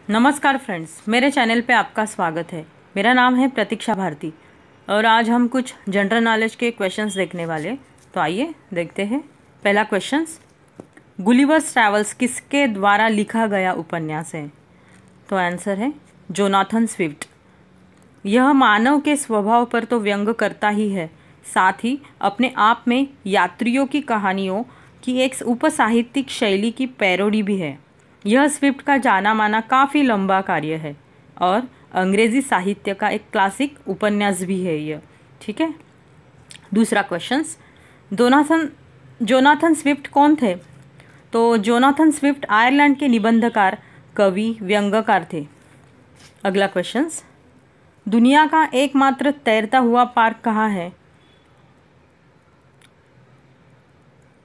नमस्कार फ्रेंड्स, मेरे चैनल पे आपका स्वागत है। मेरा नाम है प्रतीक्षा भारती और आज हम कुछ जनरल नॉलेज के क्वेश्चंस देखने वाले। तो आइए देखते हैं। पहला क्वेश्चंस, गुलिवर्स ट्रैवल्स किसके द्वारा लिखा गया उपन्यास है? तो आंसर है जोनाथन स्विफ्ट। यह मानव के स्वभाव पर तो व्यंग करता ही है, साथ ही अपने आप में यात्रियों की कहानियों की एक उपसाहित्यिक शैली की पैरोडी भी है। यह स्विफ्ट का जाना माना काफ़ी लंबा कार्य है और अंग्रेजी साहित्य का एक क्लासिक उपन्यास भी है यह। ठीक है। दूसरा क्वेश्चंस, जोनाथन स्विफ्ट कौन थे? तो जोनाथन स्विफ्ट आयरलैंड के निबंधकार, कवि, व्यंग्यकार थे। अगला क्वेश्चंस, दुनिया का एकमात्र तैरता हुआ पार्क कहाँ है?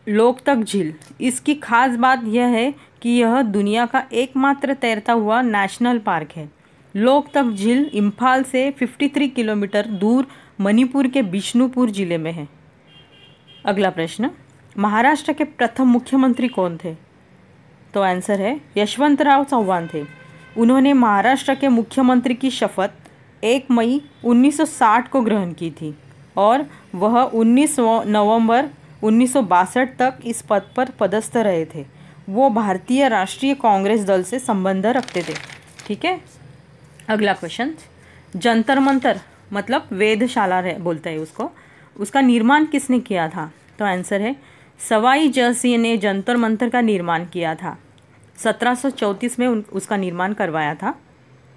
लोकतक झील। इसकी खास बात यह है कि यह दुनिया का एकमात्र तैरता हुआ नेशनल पार्क है। लोकतक झील इम्फाल से 53 किलोमीटर दूर मणिपुर के बिष्णुपुर जिले में है। अगला प्रश्न, महाराष्ट्र के प्रथम मुख्यमंत्री कौन थे? तो आंसर है यशवंतराव चव्हाण थे। उन्होंने महाराष्ट्र के मुख्यमंत्री की शपथ 1 मई 1960 को ग्रहण की थी और वह 19 नवंबर 1962 तक इस पद पर पदस्थ रहे थे। वो भारतीय राष्ट्रीय कांग्रेस दल से संबंध रखते थे। ठीक है। अगला क्वेश्चन, जंतर मंतर मतलब वेधशाला बोलते हैं उसको, उसका निर्माण किसने किया था? तो आंसर है सवाई जय सिंह ने जंतर मंतर का निर्माण किया था। 1734 में उसका निर्माण करवाया था।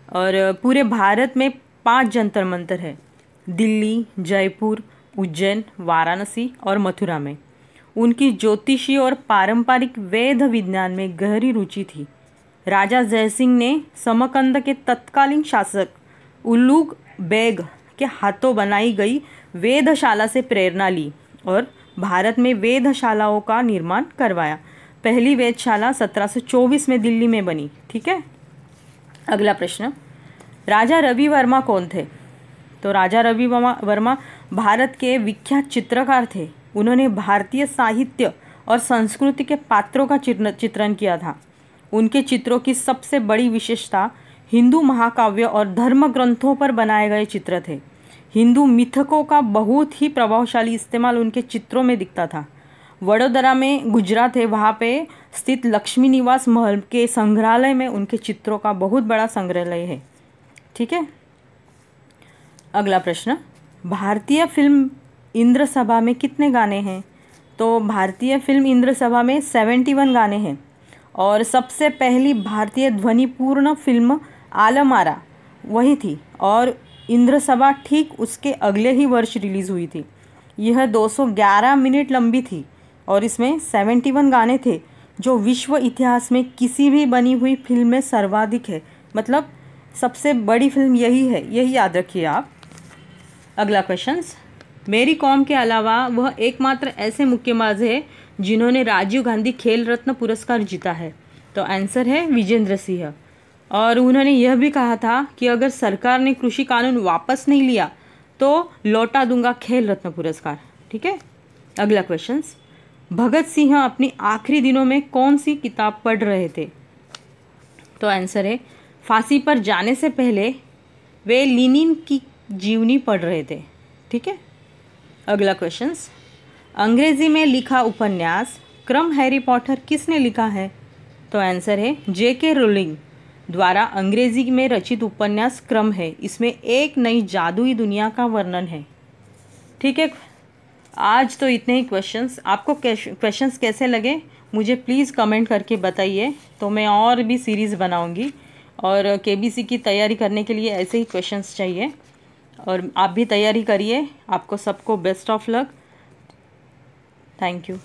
और पूरे भारत में 5 जंतर मंतर है, दिल्ली, जयपुर, उज्जैन, वाराणसी और मथुरा में। उनकी ज्योतिषी और पारंपरिक वेद विज्ञान में गहरी रुचि थी। राजा जयसिंह ने समकंद के तत्कालीन शासक उल्लुग बेग के हाथों बनाई गई वेधशाला से प्रेरणा ली और भारत में वेधशालाओं का निर्माण करवाया। पहली वेधशाला 1724 में दिल्ली में बनी। ठीक है। अगला प्रश्न, राजा रवि वर्मा कौन थे? तो राजा रवि वर्मा भारत के विख्यात चित्रकार थे। उन्होंने भारतीय साहित्य और संस्कृति के पात्रों का चित्रण किया था। उनके चित्रों की सबसे बड़ी विशेषता हिंदू महाकाव्य और धर्म ग्रंथों पर बनाए गए चित्र थे। हिंदू मिथकों का बहुत ही प्रभावशाली इस्तेमाल उनके चित्रों में दिखता था। वडोदरा में गुजरात है, वहाँ पे स्थित लक्ष्मी निवास महल के संग्रहालय में उनके चित्रों का बहुत बड़ा संग्रहालय है। ठीक है। अगला प्रश्न, भारतीय फिल्म इंद्रसभा में कितने गाने हैं? तो भारतीय फिल्म इंद्रसभा में 71 गाने हैं और सबसे पहली भारतीय ध्वनिपूर्ण फिल्म आलमारा वही थी और इंद्रसभा ठीक उसके अगले ही वर्ष रिलीज़ हुई थी। यह 211 मिनट लंबी थी और इसमें 71 गाने थे, जो विश्व इतिहास में किसी भी बनी हुई फिल्म में सर्वाधिक है। मतलब सबसे बड़ी फिल्म यही है, यही याद रखिए आप। अगला क्वेश्चंस, मेरी कॉम के अलावा वह एकमात्र ऐसे मुक्केबाज है जिन्होंने राजीव गांधी खेल रत्न पुरस्कार जीता है। तो आंसर है विजेंद्र सिंह। और उन्होंने यह भी कहा था कि अगर सरकार ने कृषि कानून वापस नहीं लिया तो लौटा दूंगा खेल रत्न पुरस्कार। ठीक है। अगला क्वेश्चंस, भगत सिंह अपनी आखिरी दिनों में कौन सी किताब पढ़ रहे थे? तो आंसर है फांसी पर जाने से पहले वे लेनिन की जीवनी पढ़ रहे थे। ठीक है। अगला क्वेश्चंस, अंग्रेजी में लिखा उपन्यास क्रम हैरी पॉटर किसने लिखा है? तो आंसर है J.K. रोलिंग द्वारा अंग्रेजी में रचित उपन्यास क्रम है। इसमें एक नई जादुई दुनिया का वर्णन है। ठीक है। आज तो इतने ही क्वेश्चंस। आपको क्वेश्चंस कैसे लगे मुझे प्लीज़ कमेंट करके बताइए, तो मैं और भी सीरीज़ बनाऊंगी। और KBC की तैयारी करने के लिए ऐसे ही क्वेश्चंस चाहिए और आप भी तैयारी करिए। आपको सबको best of luck. Thank you.